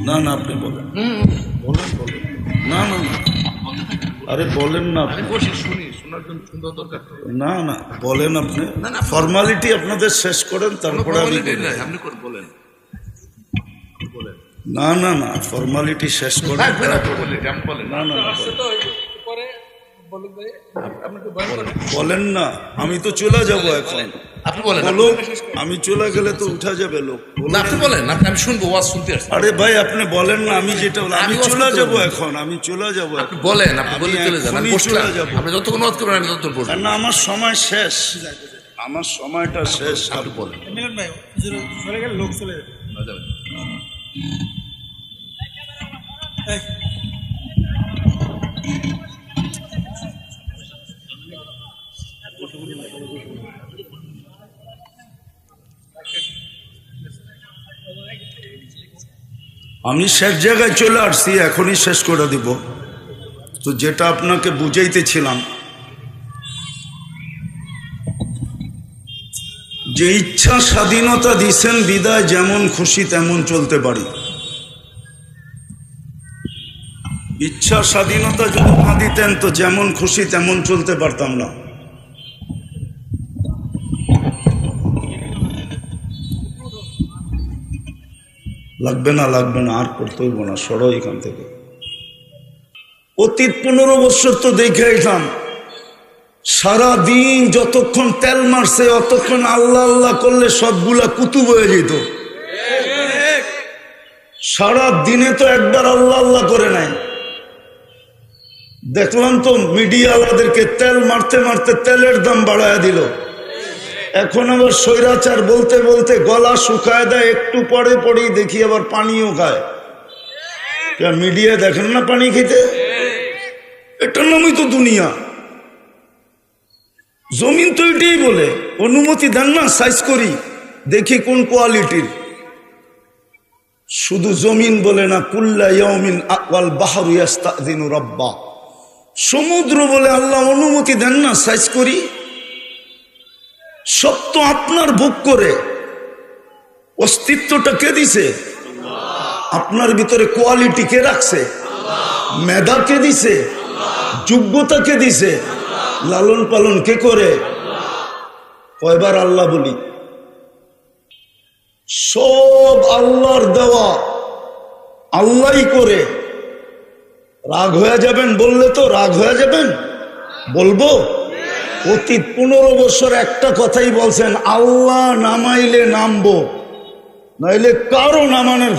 না না আপনি বলেন বলেন বলেন না না না আরে বলেন না আপনি শুনি, শোনার জন্য সুন্দর দরকার। না না বলেন আপনি ফর্মালিটি আপনাদের শেষ করেন তারপরে আমি আপনি বলেন। না না না ফর্মালিটি শেষ করেন না না বলেন না আমি তো চলে যাব এখন আপনি বলেন। লোক আমি চলে গেলে তো উঠা যাবে লোক আপনি বলেন, আমি শুনবো, ওয়াজ শুনতে আসছি। আরে ভাই আপনি বলেন না আমি যেটা আমি চলে যাব এখন আমি চলে যাব আপনি বলেন, আপনি বলে চলে যান। আমি চলে যাব আপনি যতক্ষণ ওয়াজ করবেন আমি ততক্ষণ বসবো। না আমার সময় শেষ আমার সময়টা শেষ আপনি বলেন। লোক চলে যাবে। আমি শেষ জায়গায় চলে আসছি এখনই শেষ করে দিব তো যেটা আপনাকে বুঝাইতেছিলাম যে ইচ্ছা স্বাধীনতা দিছেন বিদায় যেমন খুশি তেমন চলতে পারি ইচ্ছা স্বাধীনতা যদি না দিতেন তো যেমন খুশি তেমন চলতে পারতাম না লাগবে না আর করতে হইব না সরো এখান থেকে অতীত 15 বছর তো দেখে এলাম সারাদিন যতক্ষণ তেল মারছে অতক্ষণ আল্লাহ আল্লাহ করলে সবগুলা কুতুব হয়ে যেত সারা দিনে তো একবার আল্লাহ আল্লাহ করে নাই দেখলাম তো মিডিয়াওয়ালাদেরকে তেল মারতে মারতে তেলের দাম বাড়ায় দিল এখন আবার স্বৈরাচার বলতে বলতে গলা শুকায় দেয় একটু পরে পরেই দেখি আবার পানিও খায় মিডিয়া দেখেন না পানি খেতে এটার নামই তো দুনিয়া জমিন তো এটাই বলে অনুমতি দেন না সাইজ করি দেখি কোন কোয়ালিটির শুধু জমিন বলে না কুল্লা ইয়াউমিন ওয়াল বাহরু ইস্তাযিনু রাব্বা সমুদ্র বলে আল্লাহ অনুমতি দেন না সাইজ করি সব তো আপনার ভোগ করে অস্তিত্বটা কে দিছে আপনার ভিতরে কোয়ালিটি কে রাখছে মেধা কে দিছে যোগ্যতা কে দিছে লালন পালন কে করে কয়বার আল্লাহ বলি সব আল্লাহর দেওয়া আল্লাহই করে রাগ হয়ে যাবেন বললে তো রাগ হয়ে যাবেন বলবো অতীত 15 বছর একটা কথাই বলছেন আল্লাহ নামাইলে নামবো নইলে কারো নামানোর